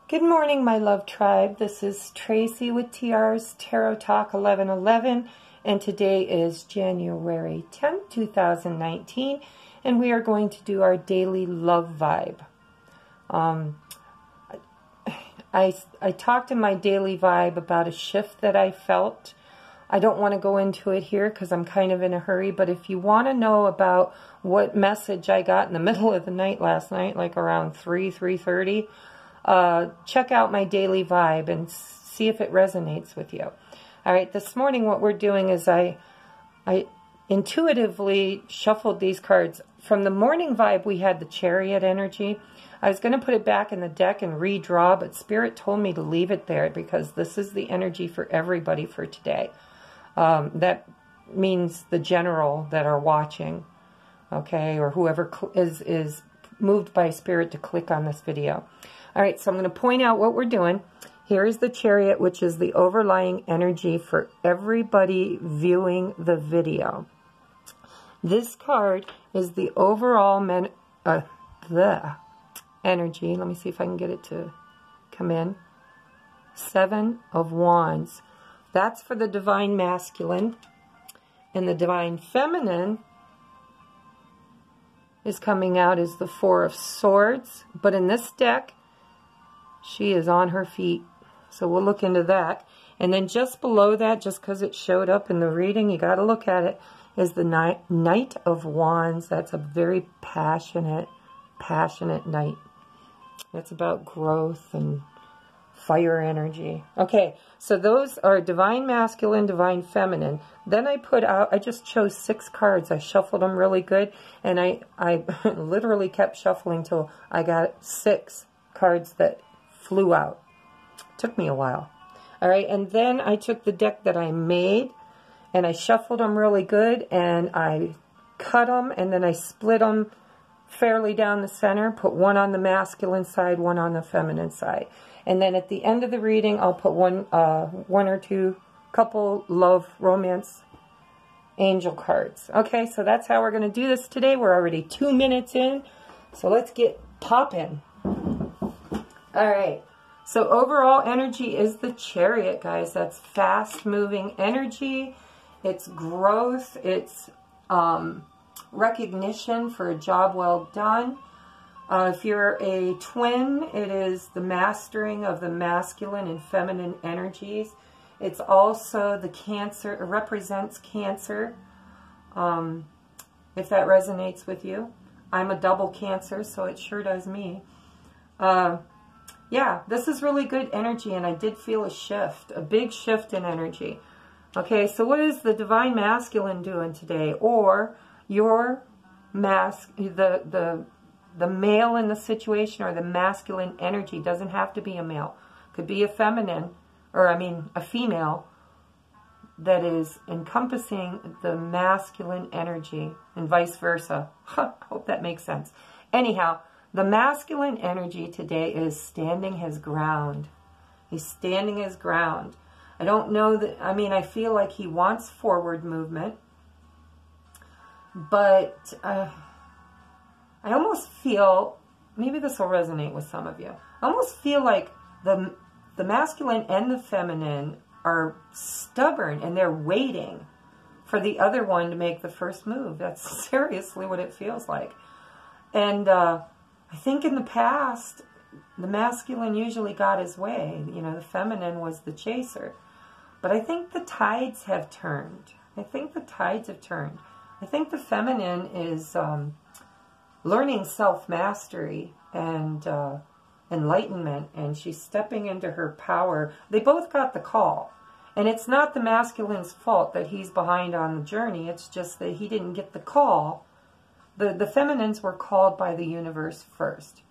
Good morning, my love tribe. This is Tracy with T.R.'s Tarot Talk 1111, and today is January 10th, 2019, and we are going to do our daily love vibe. I talked in my daily vibe about a shift that I felt. I don't want to go into it here because I'm kind of in a hurry, but if you want to know about what message I got in the middle of the night last night, like around 3:30, check out my daily vibe and see if it resonates with you. All right, this morning what we're doing is I intuitively shuffled these cards. From the morning vibe, we had the Chariot energy. I was going to put it back in the deck and redraw, but Spirit told me to leave it there because this is the energy for everybody for today. That means the general that are watching, okay, or whoever is moved by Spirit to click on this video. All right, so I'm going to point out what we're doing. Here is the Chariot, which is the overlying energy for everybody viewing the video. This card is the overall energy. Let me see if I can get it to come in. 7 of Wands. That's for the Divine Masculine. And the Divine Feminine is coming out as the 4 of Swords. But in this deck, she is on her feet. So we'll look into that. And then just below that, just because it showed up in the reading, you got to look at it, is the Knight of Wands. That's a very passionate knight. It's about growth and fire energy. Okay, so those are Divine Masculine, Divine Feminine. Then I just chose 6 cards. I shuffled them really good, and I literally kept shuffling till I got 6 cards that flew out. Took me a while. All right, and then I took the deck that I made, and I shuffled them really good, and I cut them, and then I split them fairly down the center, put one on the masculine side, one on the feminine side. And then at the end of the reading, I'll put one or two couple love, romance, angel cards. Okay, so that's how we're going to do this today. We're already 2 minutes in, so let's get popping. All right, so overall energy is the Chariot, guys. That's fast-moving energy. It's growth. It's recognition for a job well done. If you're a twin, it is the mastering of the masculine and feminine energies. It's also the Cancer, it represents Cancer, if that resonates with you. I'm a double Cancer, so it sure does me. Yeah, this is really good energy, and I did feel a shift, a big shift in energy. Okay, so what is the Divine Masculine doing today? Or your the male in the situation, or the masculine energy, doesn't have to be a male. Could be a feminine, or a female that is encompassing the masculine energy, and vice versa. Hope that makes sense. Anyhow, the masculine energy today is standing his ground. He's standing his ground. I don't know that, I feel like he wants forward movement, but I almost feel, maybe this will resonate with some of you, I almost feel like the masculine and the feminine are stubborn, and they're waiting for the other one to make the first move. That's seriously what it feels like. And I think in the past, the masculine usually got his way. You know, the feminine was the chaser. But I think the tides have turned. I think the tides have turned. I think the feminine is learning self-mastery and enlightenment, and she's stepping into her power. They both got the call. And it's not the masculine's fault that he's behind on the journey. It's just that he didn't get the call. The feminines were called by the universe first.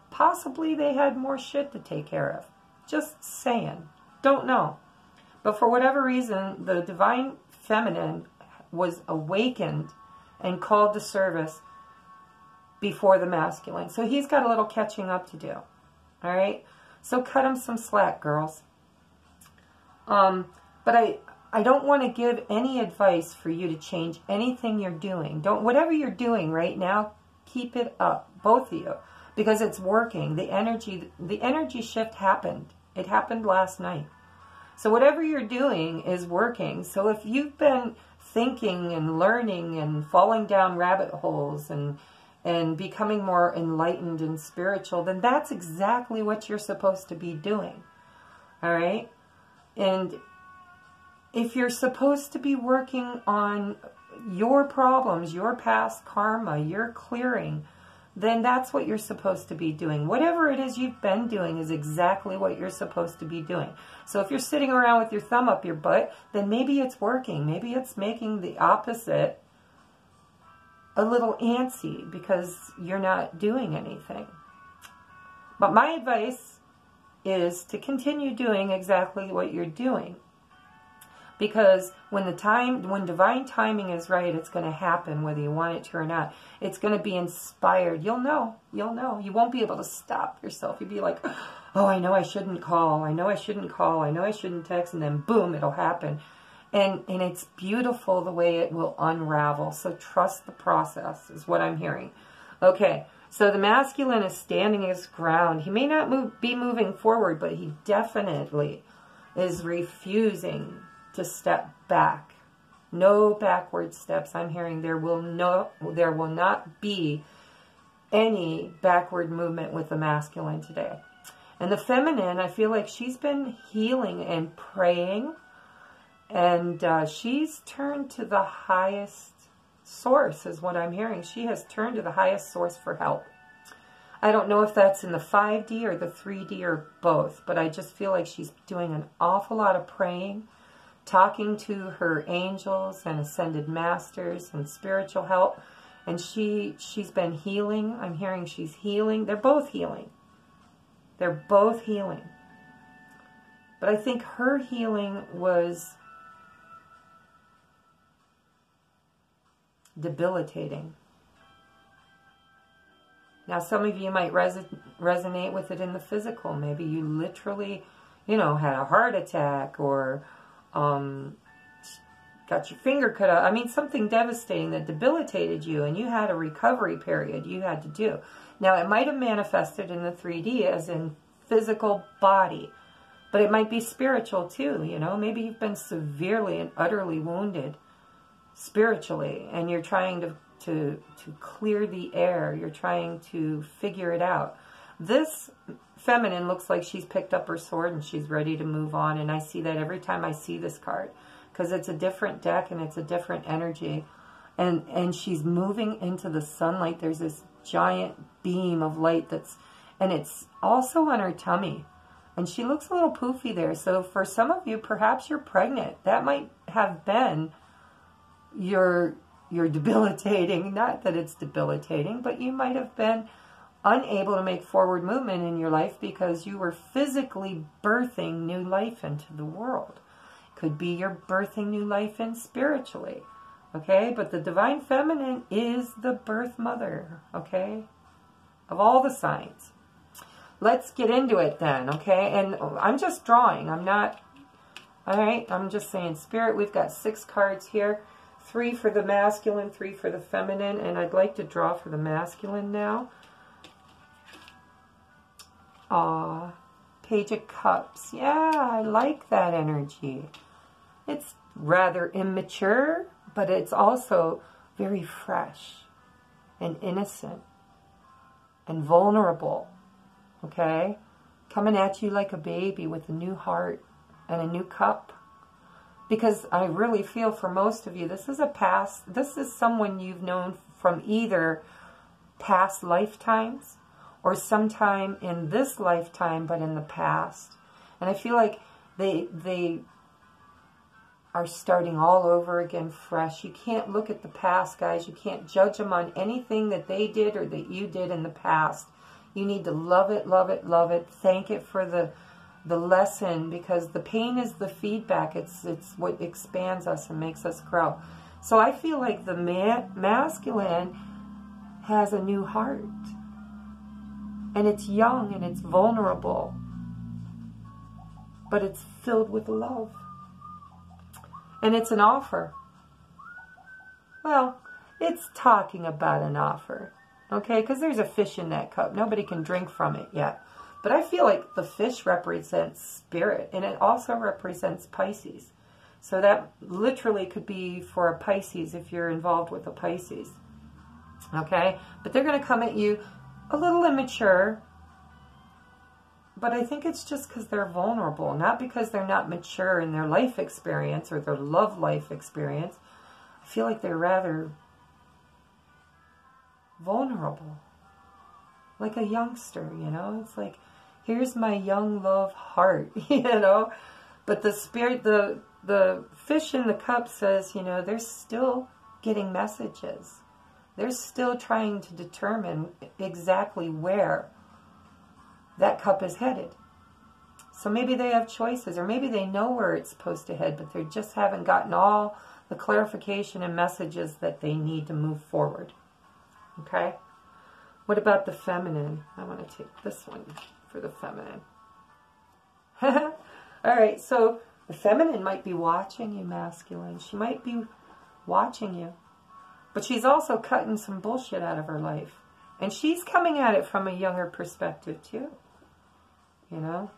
Possibly they had more shit to take care of. Just saying. Don't know. But for whatever reason, the Divine Feminine was awakened and called to service before the masculine. So he's got a little catching up to do. All right? So cut him some slack, girls. But I don't want to give any advice for you to change anything you're doing. Whatever you're doing right now, keep it up, both of you. because it's working. The energy shift happened. It happened last night. So whatever you're doing is working. So if you've been thinking and learning and falling down rabbit holes and becoming more enlightened and spiritual, then that's exactly what you're supposed to be doing. All right? And if you're supposed to be working on your problems, your past karma, your clearing, then that's what you're supposed to be doing. Whatever it is you've been doing is exactly what you're supposed to be doing. So if you're sitting around with your thumb up your butt, then maybe it's working. Maybe it's making the opposite a little antsy because you're not doing anything. But my advice is to continue doing exactly what you're doing. Because when divine timing is right, it's going to happen whether you want it to or not. It's going to be inspired. You'll know. You'll know. You won't be able to stop yourself. You'll be like, oh, I know I shouldn't call. I know I shouldn't call. I know I shouldn't text. And then boom, it'll happen. And it's beautiful the way it will unravel. So trust the process is what I'm hearing. Okay, so the masculine is standing his ground. He may not be moving forward, but he definitely is refusing to step back. No backward steps. I'm hearing there will not be any backward movement with the masculine today. And the feminine, I feel like she's been healing and praying, and she's turned to the highest source is what I'm hearing. She has turned to the highest source for help. I don't know if that's in the 5D or the 3D or both, but I just feel like she's doing an awful lot of praying, talking to her angels and ascended masters and spiritual help, and she's been healing. I'm hearing she's healing. They're both healing. They're both healing. But I think her healing was debilitating. Now, some of you might resonate with it in the physical. Maybe you literally, had a heart attack or got your finger cut out. I mean, something devastating that debilitated you, and you had a recovery period you had to do. Now, it might have manifested in the 3D as in physical body, but it might be spiritual too, Maybe you've been severely and utterly wounded spiritually, and you're trying to clear the air. You're trying to figure it out. This feminine looks like she's picked up her sword and she's ready to move on, and I see that every time I see this card because it's a different deck and it's a different energy, and she's moving into the sunlight. There's this giant beam of light and it's also on her tummy, and she looks a little poofy there. So for some of you, perhaps you're pregnant. That might have been your debilitating, not that it's debilitating, but you might have been unable to make forward movement in your life because you were physically birthing new life into the world. Could be you're birthing new life in spiritually, okay? But the divine feminine is the birth mother, okay, of all the signs. Let's get into it then, okay? And I'm just drawing. I'm not, all right? I'm just saying, Spirit, we've got 6 cards here. 3 for the masculine, 3 for the feminine, and I'd like to draw for the masculine now. Page of Cups. Yeah, I like that energy. It's rather immature, but it's also very fresh and innocent and vulnerable, okay? Coming at you like a baby with a new heart and a new cup. Because I really feel for most of you, this is someone you've known from either past lifetimes or sometime in this lifetime, but in the past. And I feel like they are starting all over again fresh. You can't look at the past, guys. You can't judge them on anything that they did or that you did in the past. You need to love it, love it, love it. Thank it for the lesson, because the pain is the feedback. It's what expands us and makes us grow. So I feel like the masculine has a new heart, and it's young and it's vulnerable, but it's filled with love, and it's an offer. Well, it's talking about an offer, Okay, because there's a fish in that cup. Nobody can drink from it yet. But I feel like the fish represents spirit, and it also represents Pisces. So that literally could be for a Pisces if you're involved with a Pisces. Okay, but they're going to come at you a little immature, but I think it's just because they're vulnerable, not because they're not mature in their life experience or their love life experience. I feel like they're rather vulnerable, like a youngster, you know. It's like, here's my young love heart, you know. But the spirit, the fish in the cup says, you know, they're still getting messages. They're still trying to determine exactly where that cup is headed. So maybe they have choices, or maybe they know where it's supposed to head, but they just haven't gotten all the clarification and messages that they need to move forward. Okay? What about the feminine? I want to take this one for the feminine. All right, so the feminine might be watching you, masculine. She might be watching you. But she's also cutting some bullshit out of her life. And she's coming at it from a younger perspective, too. You know?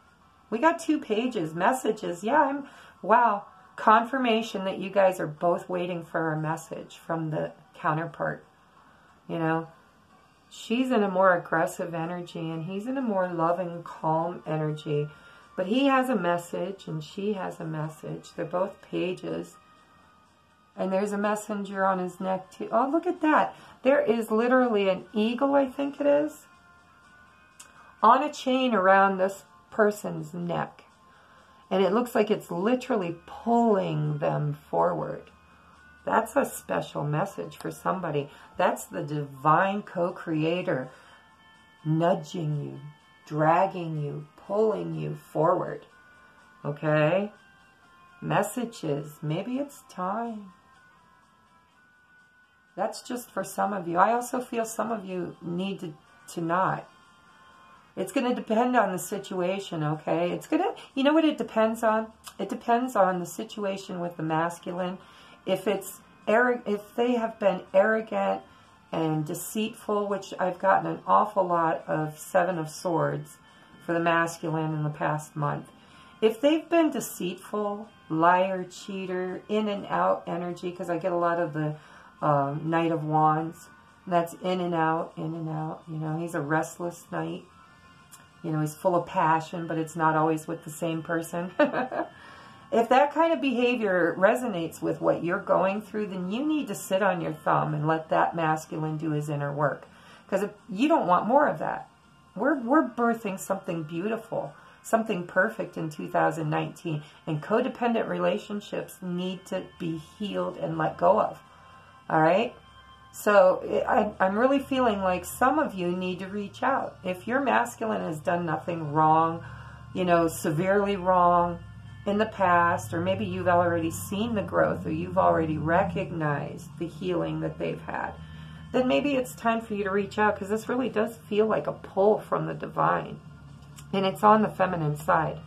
We got 2 pages, messages. Yeah, wow. Confirmation that you guys are both waiting for a message from the counterpart. You know? She's in a more aggressive energy, and he's in a more loving, calm energy. But he has a message, and she has a message. They're both pages. And there's a messenger on his neck, too. Oh, look at that. There is literally an eagle, I think it is, on a chain around this person's neck. And it looks like it's literally pulling them forward. That's a special message for somebody. That's the divine co-creator nudging you, dragging you, pulling you forward. Okay? Messages. Maybe it's time. That's just for some of you. I also feel some of you need to not. It's going to depend on the situation, okay? It's going to, you know what it depends on? It depends on the situation with the masculine. If they have been arrogant and deceitful, which I've gotten an awful lot of 7 of Swords for the masculine in the past month. If they've been deceitful, liar, cheater, in and out energy, because I get a lot of the Knight of Wands. That's in and out, in and out. You know, he's a restless knight. You know, he's full of passion, but it's not always with the same person. If that kind of behavior resonates with what you're going through, then you need to sit on your thumb and let that masculine do his inner work. Because you don't want more of that. We're birthing something beautiful, something perfect in 2019. And codependent relationships need to be healed and let go of. All right? So I'm really feeling like some of you need to reach out. If your masculine has done nothing wrong, you know, severely wrong in the past, or maybe you've already seen the growth, or you've already recognized the healing that they've had, then maybe it's time for you to reach out, because this really does feel like a pull from the divine. And it's on the feminine side.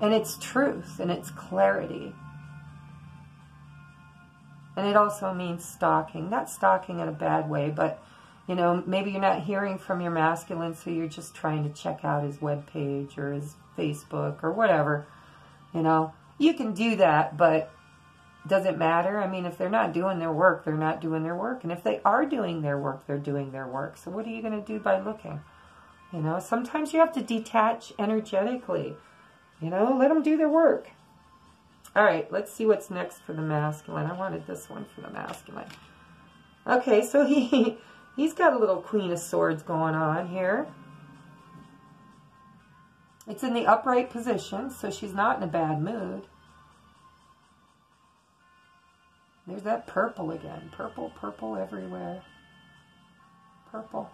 And it's truth, and it's clarity. And it also means stalking. Not stalking in a bad way, but, you know, maybe you're not hearing from your masculine, so you're just trying to check out his webpage or his Facebook or whatever. You know, you can do that, but does it matter? I mean, if they're not doing their work, they're not doing their work. And if they are doing their work, they're doing their work. So what are you going to do by looking? You know, sometimes you have to detach energetically. You know, let them do their work. All right, let's see what's next for the masculine. I wanted this one for the masculine. Okay, so he's got a little Queen of Swords going on here. It's in the upright position, so she's not in a bad mood. There's that purple again. Purple, purple everywhere. Purple.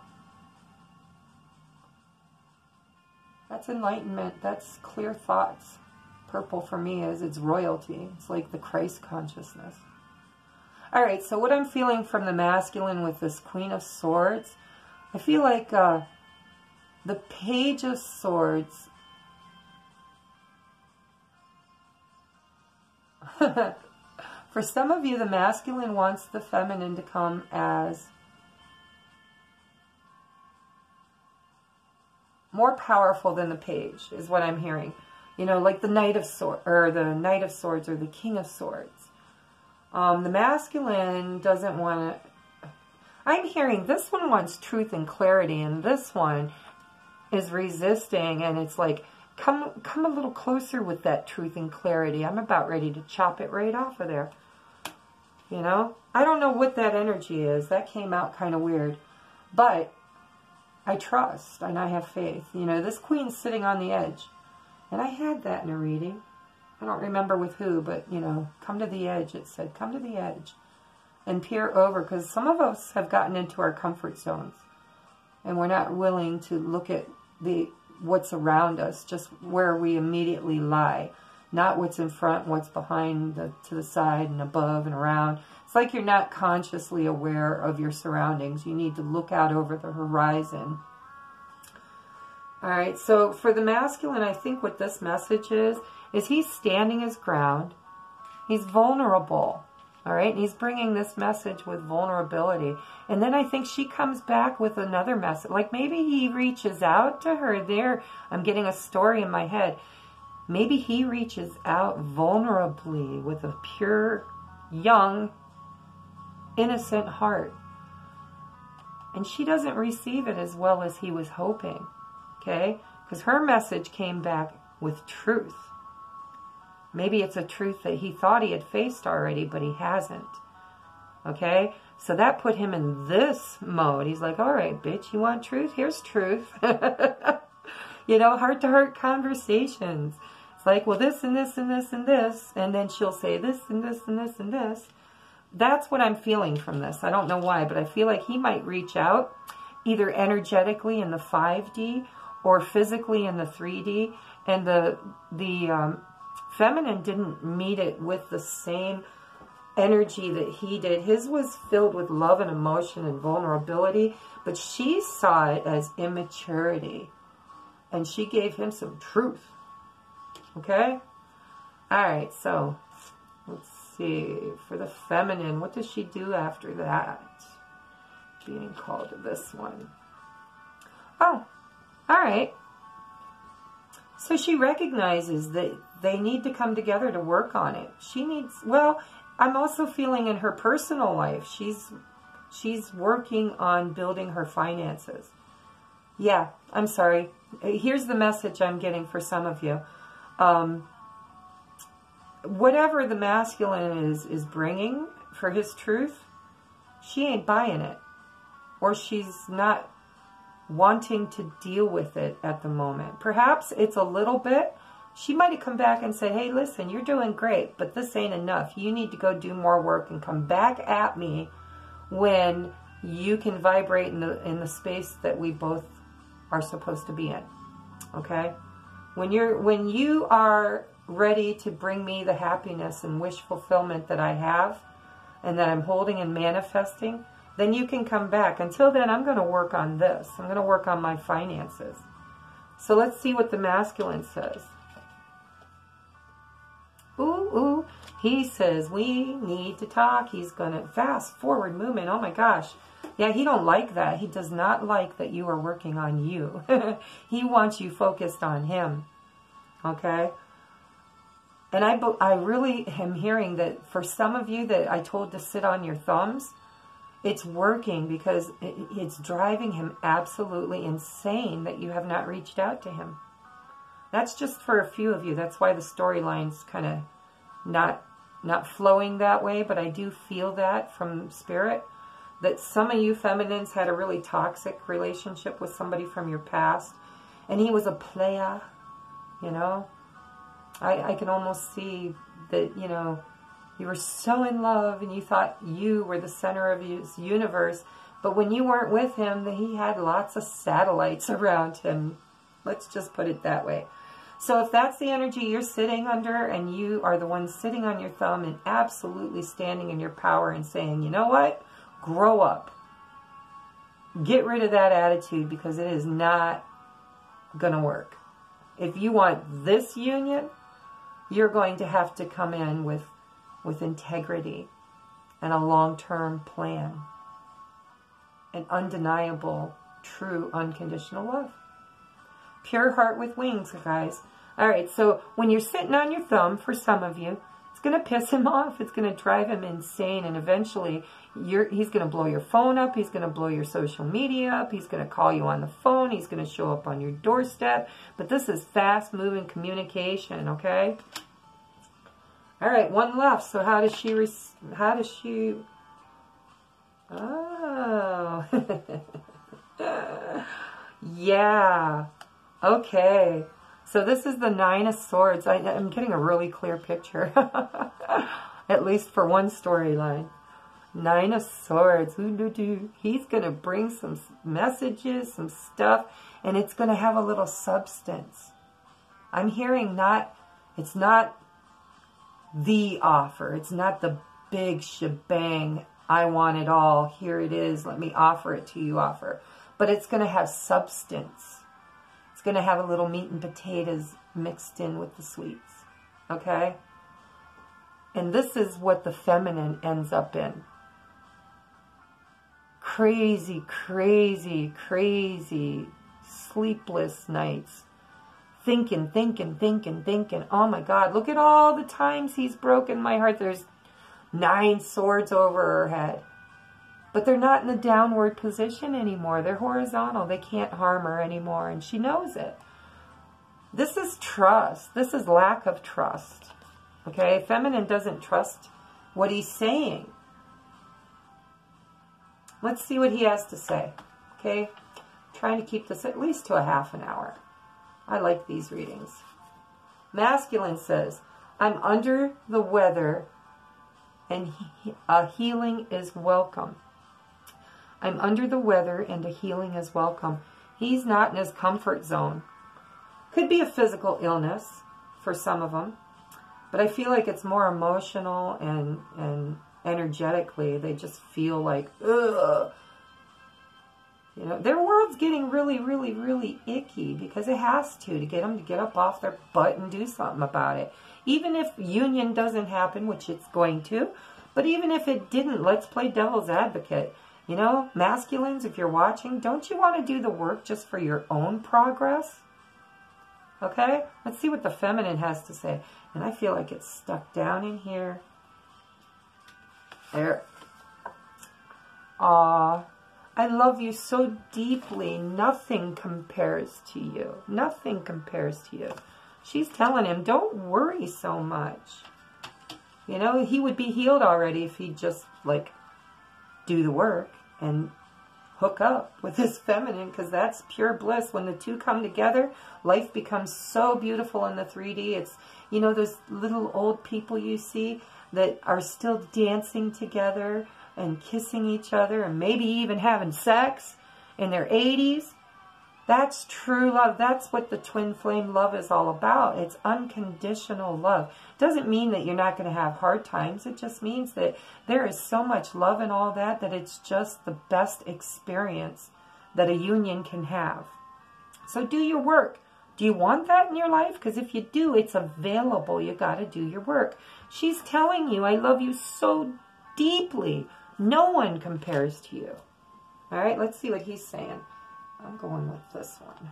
That's enlightenment. That's clear thoughts. Purple for me is it's royalty. It's like the Christ consciousness. All right, so what I'm feeling from the masculine with this Queen of Swords, I feel like the Page of Swords for some of you, the masculine wants the feminine to come as more powerful than the Page, is what I'm hearing. You know, like the Knight of Swords, or the Knight of Swords, or the King of Swords. The masculine doesn't want to... I'm hearing this one wants truth and clarity, and this one is resisting, and it's like, come a little closer with that truth and clarity. I'm about ready to chop it right off of there. You know? I don't know what that energy is. That came out kind of weird. But I trust, and I have faith. You know, this queen's sitting on the edge. And I had that in a reading. I don't remember with who, but, you know, come to the edge, it said. Come to the edge and peer over, because some of us have gotten into our comfort zones. And we're not willing to look at what's around us, just where we immediately lie. Not what's in front, what's behind, to the side and above and around. It's like you're not consciously aware of your surroundings. You need to look out over the horizon. All right, so for the masculine, I think what this message is he's standing his ground. He's vulnerable, all right? And he's bringing this message with vulnerability. And then I think she comes back with another message. Like maybe he reaches out to her there. I'm getting a story in my head. Maybe he reaches out vulnerably with a pure, young, innocent heart. And she doesn't receive it as well as he was hoping. Okay? Because her message came back with truth. Maybe it's a truth that he thought he had faced already, but he hasn't. Okay? So that put him in this mode. He's like, all right, bitch, you want truth? Here's truth. You know, heart-to-heart conversations. It's like, well, this and this and this and this. And then she'll say this and this and this and this. That's what I'm feeling from this. I don't know why, but I feel like he might reach out either energetically in the 5D or physically in the 3D. And the feminine didn't meet it with the same energy that he did. His was filled with love and emotion and vulnerability, but she saw it as immaturity. And she gave him some truth. Okay? Alright, so let's see. For the feminine, what does she do after that? Being called to this one. Oh, alright. So she recognizes that they need to come together to work on it. She needs, well, I'm also feeling in her personal life, she's working on building her finances. Yeah, I'm sorry. Here's the message I'm getting for some of you. Whatever the masculine is bringing for his truth, she ain't buying it. Or she's not wanting to deal with it at the moment. Perhaps it's a little bit. She might have come back and said, hey, listen, you're doing great, but this ain't enough. You need to go do more work and come back at me when you can vibrate in the space that we both are supposed to be in. Okay? When you are ready to bring me the happiness and wish fulfillment that I have and that I'm holding and manifesting, then you can come back. Until then, I'm going to work on this. I'm going to work on my finances. So let's see what the masculine says. Ooh, he says, we need to talk. He's going to fast forward movement. Oh my gosh. Yeah, he don't like that. He does not like that you are working on you. He wants you focused on him. Okay? And I really am hearing that for some of you that I told to sit on your thumbs, it's working because it's driving him absolutely insane that you have not reached out to him. That's just for a few of you. That's why the storyline's kind of not flowing that way, but I do feel that from spirit, that some of you feminines had a really toxic relationship with somebody from your past, and he was a player, you know. I can almost see that, you know, you were so in love and you thought you were the center of his universe, but when you weren't with him, he had lots of satellites around him. Let's just put it that way. So if that's the energy you're sitting under and you are the one sitting on your thumb and absolutely standing in your power and saying, you know what? Grow up. Get rid of that attitude because it is not going to work. If you want this union, you're going to have to come in with integrity and a long-term plan. An undeniable, true, unconditional love. Pure heart with wings, guys. All right, so when you're sitting on your thumb, for some of you, it's going to piss him off. It's going to drive him insane, and eventually he's going to blow your phone up. He's going to blow your social media up. He's going to call you on the phone. He's going to show up on your doorstep. But this is fast-moving communication, okay? All right, one left. So how does she... Oh. Yeah. Okay. So this is the Nine of Swords. I'm getting a really clear picture. At least for one storyline. Nine of Swords. He's going to bring some messages, some stuff, and it's going to have a little substance. I'm hearing it's not the offer. It's not the big shebang, I want it all, here it is, let me offer it to you offer. But it's going to have substance. It's going to have a little meat and potatoes mixed in with the sweets. Okay? And this is what the feminine ends up in. Crazy, crazy, crazy, sleepless nights. Thinking. Oh my God, look at all the times he's broken my heart. There's 9 swords over her head. But they're not in the downward position anymore. They're horizontal. They can't harm her anymore, and she knows it. This is trust. This is lack of trust. Okay? Feminine doesn't trust what he's saying. Let's see what he has to say. Okay? I'm trying to keep this at least to a half an hour. I like these readings. Masculine says, I'm under the weather and a healing is welcome. I'm under the weather and a healing is welcome. He's not in his comfort zone. Could be a physical illness for some of them, but I feel like it's more emotional and energetically. They just feel like, ugh. You know, their world's getting really, really, really icky because it has to get them to get up off their butt and do something about it. Even if union doesn't happen, which it's going to, but even if it didn't, let's play devil's advocate. You know, masculines, if you're watching, don't you want to do the work just for your own progress? Okay? Let's see what the feminine has to say. And I feel like it's stuck down in here. There. Aw. I love you so deeply. Nothing compares to you. Nothing compares to you. She's telling him, don't worry so much. You know, he would be healed already if he'd just, like, do the work and hook up with his feminine, because that's pure bliss. When the two come together, life becomes so beautiful in the 3D. It's, you know, those little old people you see that are still dancing together and kissing each other and maybe even having sex in their 80s. That's true love. That's what the twin flame love is all about. It's unconditional love. Doesn't mean that you're not going to have hard times. It just means that there is so much love and all that it's just the best experience that a union can have. So do your work. Do you want that in your life? Because if you do, it's available. You got to do your work. She's telling you, I love you so deeply. No one compares to you. All right, let's see what he's saying. I'm going with this one.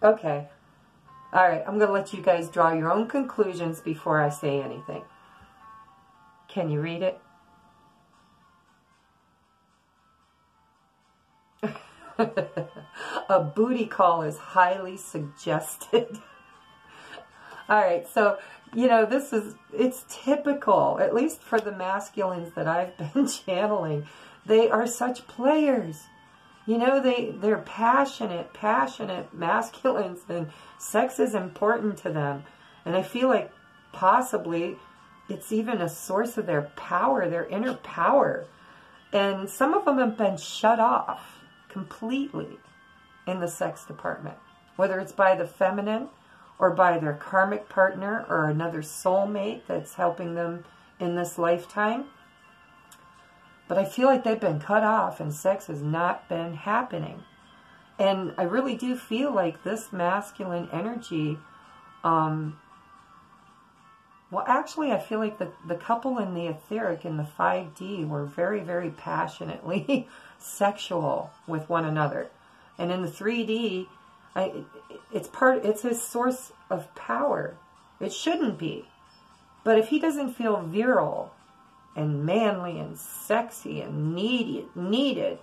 Okay. All right, I'm going to let you guys draw your own conclusions before I say anything. Can you read it? A booty call is highly suggested. All right, so, you know, it's typical, at least for the masculines that I've been channeling. They are such players. You know, they're passionate masculines, and sex is important to them. And I feel like possibly it's even a source of their power, their inner power. And some of them have been shut off completely in the sex department, whether it's by the feminine or by their karmic partner or another soulmate that's helping them in this lifetime. But I feel like they've been cut off and sex has not been happening. And I really do feel like this masculine energy Well, actually, I feel like the couple in the etheric in the 5D were very, very passionately sexual with one another. And in the 3D, it's his source of power. It shouldn't be. But if he doesn't feel virile and manly and sexy and needed,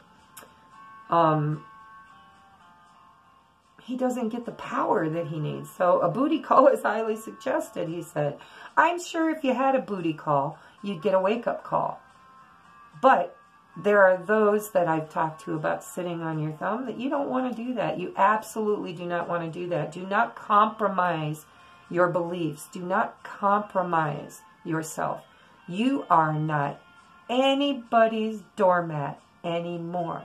he doesn't get the power that he needs. So a booty call is highly suggested, he said. I'm sure if you had a booty call, you'd get a wake-up call. But there are those that I've talked to about sitting on your thumb that you don't want to do that. You absolutely do not want to do that. Do not compromise your beliefs. Do not compromise yourself. You are not anybody's doormat anymore.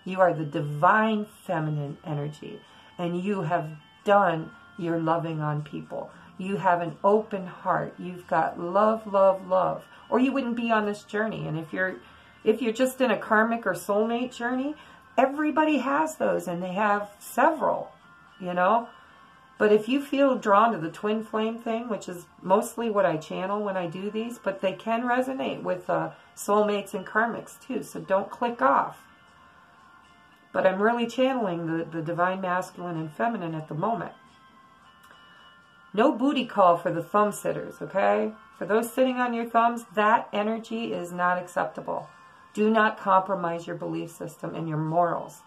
You are the divine feminine energy. And you have done your loving on people. You have an open heart. You've got love, love, love. Or you wouldn't be on this journey. And if you're just in a karmic or soulmate journey, everybody has those, and they have several, you know. But if you feel drawn to the twin flame thing, which is mostly what I channel when I do these, but they can resonate with soulmates and karmics too, so don't click off. But I'm really channeling the divine masculine and feminine at the moment. No booty call for the thumb sitters, okay? For those sitting on your thumbs, that energy is not acceptable. Do not compromise your belief system and your morals.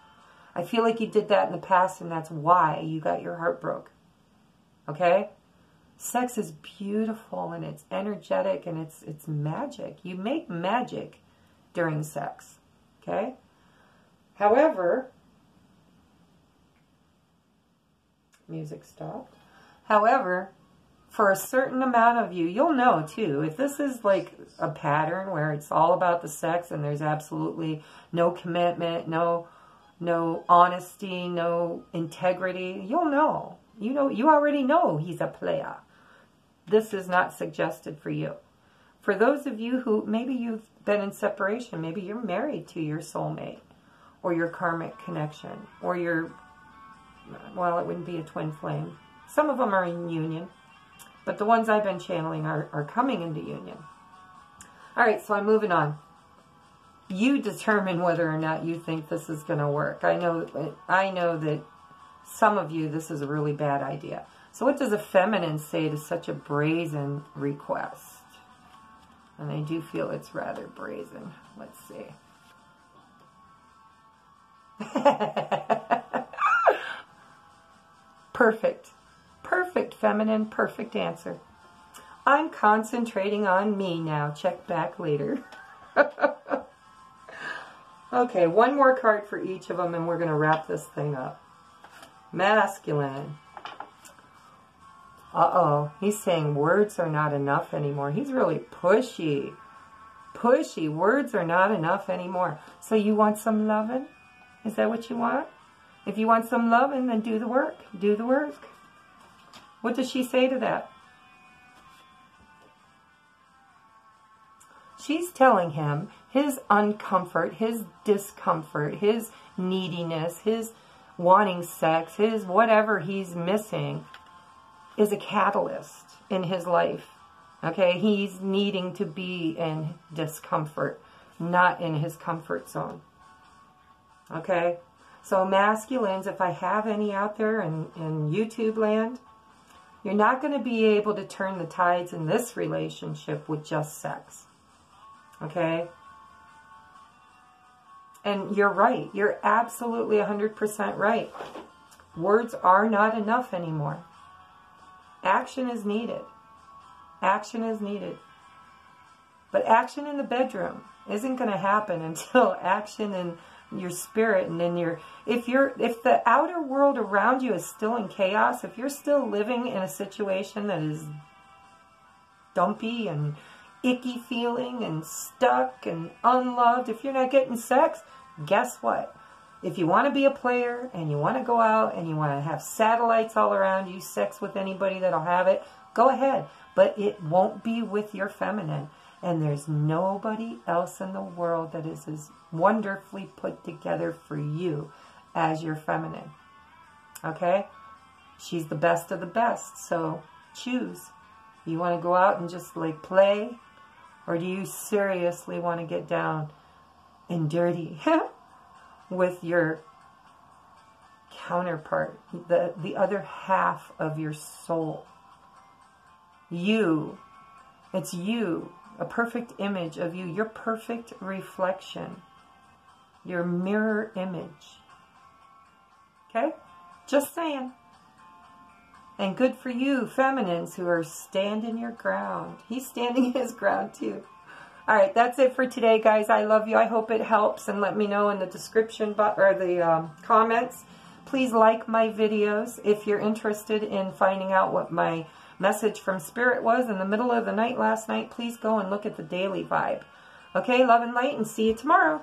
I feel like you did that in the past, and that's why you got your heart broke. Okay? Sex is beautiful, and it's energetic, and it's magic. You make magic during sex. Okay? However, music stopped. However, for a certain amount of you, you'll know too, if this is like a pattern where it's all about the sex and there's absolutely no commitment, no honesty, no integrity, you'll know. You already know he's a player. This is not suggested for you. For those of you who, maybe you've been in separation, maybe you're married to your soulmate or your karmic connection or your, well, it wouldn't be a twin flame. Some of them are in union, but the ones I've been channeling are coming into union. All right, so I'm moving on. You determine whether or not you think this is going to work. I know that some of you, this is a really bad idea. So what does a feminine say to such a brazen request? And I do feel it's rather brazen. Let's see. Perfect. Perfect, feminine, perfect answer. I'm concentrating on me now. Check back later. Okay, one more card for each of them, and we're going to wrap this thing up. Masculine. Uh-oh. He's saying words are not enough anymore. He's really pushy. Pushy. Words are not enough anymore. So you want some loving? Is that what you want? If you want some loving, then do the work. Do the work. What does she say to that? She's telling him his uncomfort, his discomfort, his neediness, his wanting sex, his whatever he's missing is a catalyst in his life. Okay, he's needing to be in discomfort, not in his comfort zone. Okay, so masculines, if I have any out there in YouTube land, you're not going to be able to turn the tides in this relationship with just sex. Okay? And you're right. You're absolutely 100% right. Words are not enough anymore. Action is needed. Action is needed. But action in the bedroom isn't going to happen until action in your spirit and in your, if the outer world around you is still in chaos, if you're still living in a situation that is dumpy and icky feeling and stuck and unloved, if you're not getting sex, guess what? If you want to be a player and you want to go out and you want to have satellites all around you, sex with anybody that'll have it, go ahead. But it won't be with your feminine. And there's nobody else in the world that is as wonderfully put together for you as your feminine. Okay? She's the best of the best, so choose. You want to go out and just like play? Or do you seriously want to get down and dirty with your counterpart, the other half of your soul? You. It's you. A perfect image of you. Your perfect reflection. Your mirror image. Okay? Just saying. And good for you, feminines, who are standing your ground. He's standing his ground too. All right, that's it for today, guys. I love you. I hope it helps. And let me know in the description or the comments. Please like my videos. If you're interested in finding out what my message from Spirit was in the middle of the night last night, please go and look at the daily vibe. Okay, love and light, and see you tomorrow.